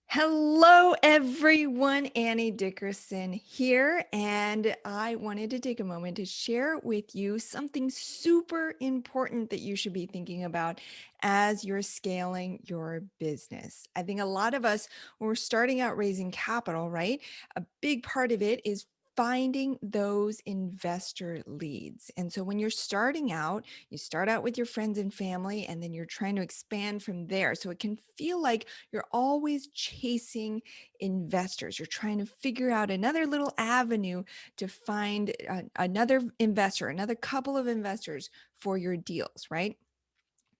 Hello, everyone. Annie Dickerson here, and I wanted to take a moment to share with you something super important that you should be thinking about as you're scaling your business. I think a lot of us, when we're starting out raising capital, right? A big part of it is finding those investor leads. And so when you're starting out, you start out with your friends and family, and then you're trying to expand from there. So it can feel like you're always chasing investors. You're trying to figure out another little avenue to find another investor, another couple of investors for your deals, right?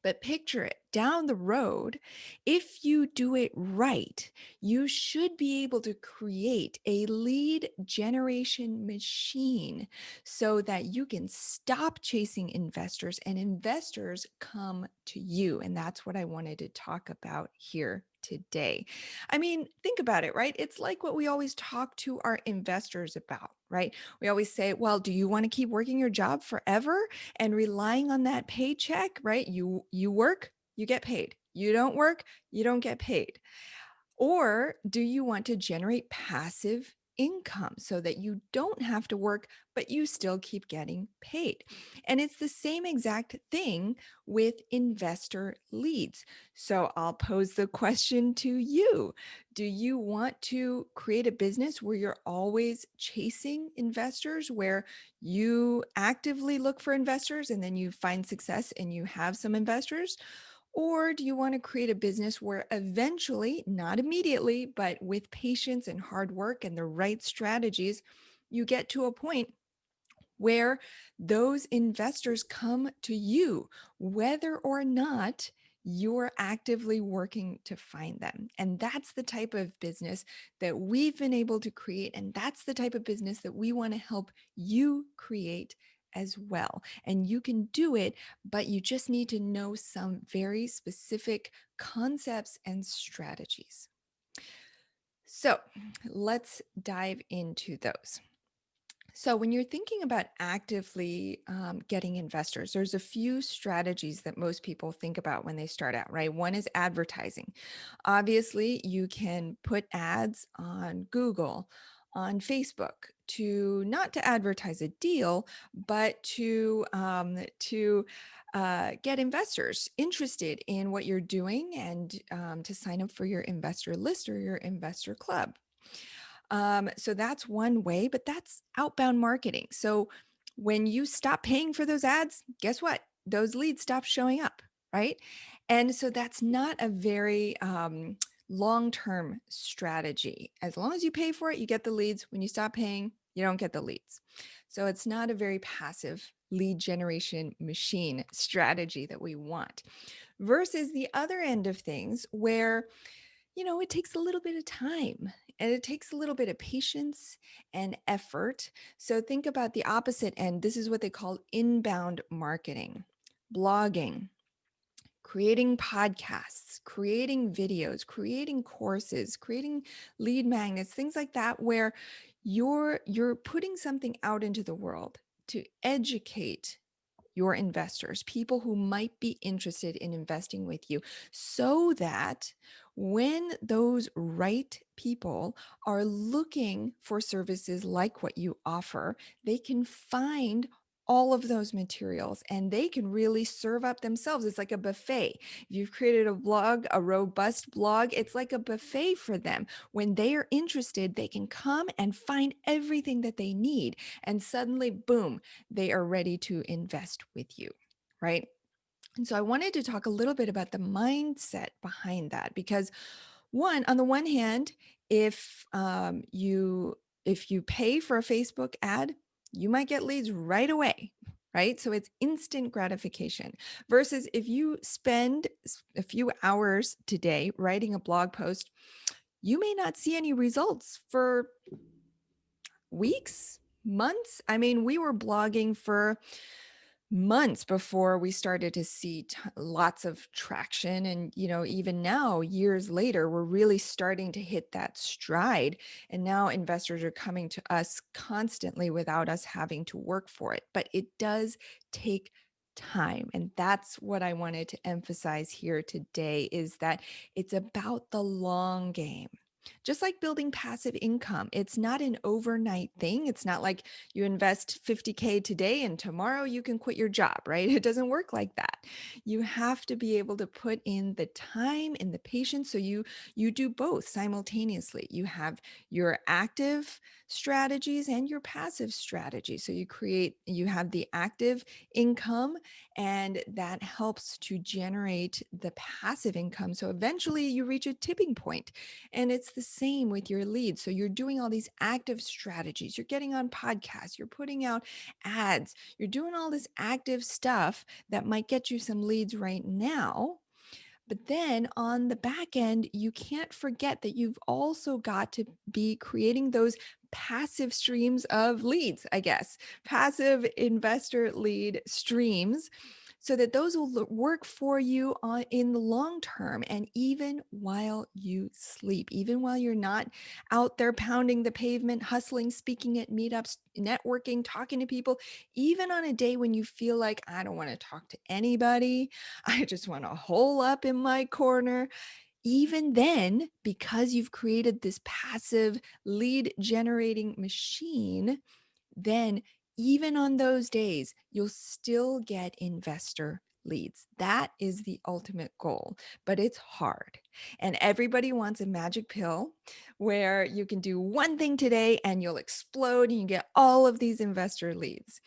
But picture it down the road, if you do it right, you should be able to create a lead generation machine so that you can stop chasing investors and investors come to you. And that's what I wanted to talk about here today. I mean, think about it, right? It's like what we always talk to our investors about, right? We always say, well, do you want to keep working your job forever and relying on that paycheck, right? You work, you get paid. You don't work, you don't get paid. Or do you want to generate passive income so that you don't have to work, but you still keep getting paid? And it's the same exact thing with investor leads. So I'll pose the question to you. Do you want to create a business where you're always chasing investors, where you actively look for investors and then you find success and you have some investors? Or do you want to create a business where eventually, not immediately, but with patience and hard work and the right strategies, you get to a point where those investors come to you, whether or not you're actively working to find them? And that's the type of business that we've been able to create. And that's the type of business that we want to help you create as well. And you can do it, but you just need to know some very specific concepts and strategies. So let's dive into those. So, when you're thinking about actively getting investors, there's a few strategies that most people think about when they start out, right? One is advertising. Obviously, you can put ads on Google, on Facebook, to not to advertise a deal, but to get investors interested in what you're doing and to sign up for your investor list or your investor club. So that's one way, but that's outbound marketing. So when you stop paying for those ads, guess what? Those leads stop showing up, right? And so that's not a very long-term strategy. As long as you pay for it, you get the leads. When you stop paying, you don't get the leads. So it's not a very passive lead generation machine strategy that we want. Versus the other end of things where it takes a little bit of time and it takes a little bit of patience and effort. So think about the opposite end. This is what they call inbound marketing, blogging, creating podcasts, creating videos, creating courses, creating lead magnets, things like that, where you're putting something out into the world to educate your investors, people who might be interested in investing with you, so that when those right people are looking for services like what you offer, they can find all of those materials and they can really serve up themselves. It's like a buffet. If you've created a blog, a robust blog, it's like a buffet for them. When they are interested, they can come and find everything that they need. And suddenly, boom, they are ready to invest with you, right? And so I wanted to talk a little bit about the mindset behind that because on the one hand, if you pay for a Facebook ad, you might get leads right away, right? So it's instant gratification versus if you spend a few hours today writing a blog post, you may not see any results for weeks, months. I mean, we were blogging for months before we started to see lots of traction. And, even now, years later, we're really starting to hit that stride. And now investors are coming to us constantly without us having to work for it. But it does take time. And that's what I wanted to emphasize here today is that it's about the long game. Just like building passive income, it's not an overnight thing. It's not like you invest 50K today and tomorrow you can quit your job, right? It doesn't work like that. You have to be able to put in the time and the patience so you do both simultaneously. You have your active strategies and your passive strategies. So you have the active income and that helps to generate the passive income. So eventually you reach a tipping point. And it's the same with your leads. So you're doing all these active strategies. You're getting on podcasts, you're putting out ads, you're doing all this active stuff that might get you some leads right now. But then on the back end, you can't forget that you've also got to be creating those passive streams of leads, I guess, passive investor lead streams, so that those will work for you in the long term. And even while you sleep, even while you're not out there pounding the pavement, hustling, speaking at meetups, networking, talking to people, even on a day when you feel like, I don't want to talk to anybody, I just want to hole up in my corner. Even then, because you've created this passive lead generating machine, then even on those days, you'll still get investor leads. That is the ultimate goal, but it's hard. And everybody wants a magic pill where you can do one thing today and you'll explode and you get all of these investor leads.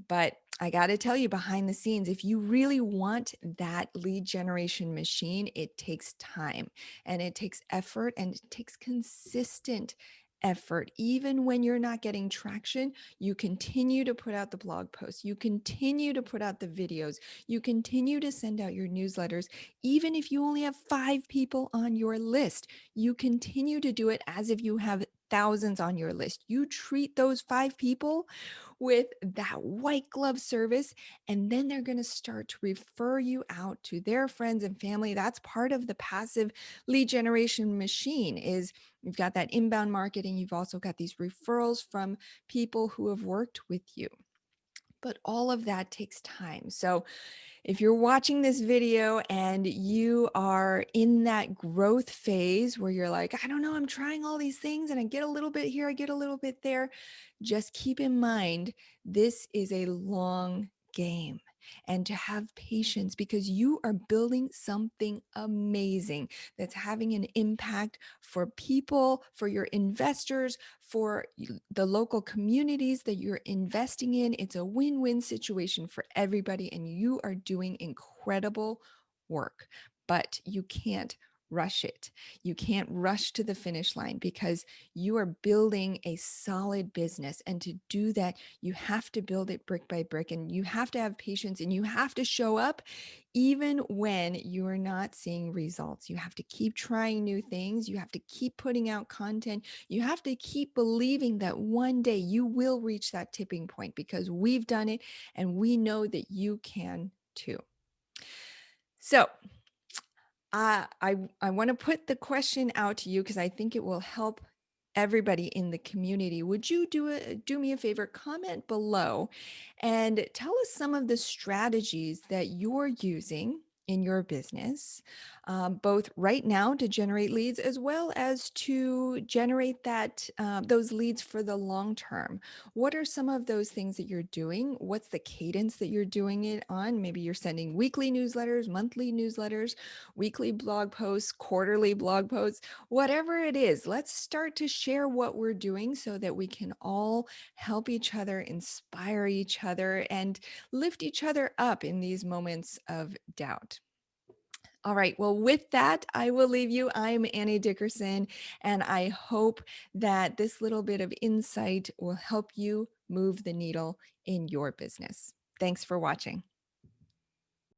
But I got to tell you, behind the scenes, if you really want that lead generation machine, it takes time and it takes effort and it takes consistent effort. Even when you're not getting traction, you continue to put out the blog posts, you continue to put out the videos, you continue to send out your newsletters. Even if you only have 5 people on your list, you continue to do it as if you have thousands on your list. You treat those 5 people with that white glove service, and then they're going to start to refer you out to their friends and family. That's part of the passive lead generation machine. Is you've got that inbound marketing, you've also got these referrals from people who have worked with you. But all of that takes time. So if you're watching this video and you are in that growth phase where you're like, I don't know, I'm trying all these things and I get a little bit here, I get a little bit there, just keep in mind, this is a long game. And to have patience, because you are building something amazing that's having an impact for people, for your investors, for the local communities that you're investing in. It's a win-win situation for everybody, and you are doing incredible work, but you can't rush it. You can't rush to the finish line because you are building a solid business. And to do that, you have to build it brick by brick, and you have to have patience, and you have to show up even when you are not seeing results. You have to keep trying new things. You have to keep putting out content. You have to keep believing that one day you will reach that tipping point, because we've done it and we know that you can too. So I want to put the question out to you because I think it will help everybody in the community. Would you do me a favor? Comment below and tell us some of the strategies that you're using in your business, both right now to generate leads, as well as to generate those leads for the long term. What are some of those things that you're doing? What's the cadence that you're doing it on? Maybe you're sending weekly newsletters, monthly newsletters, weekly blog posts, quarterly blog posts, whatever it is. Let's start to share what we're doing so that we can all help each other, inspire each other, and lift each other up in these moments of doubt. All right. Well, with that, I will leave you. I'm Annie Dickerson, and I hope that this little bit of insight will help you move the needle in your business. Thanks for watching.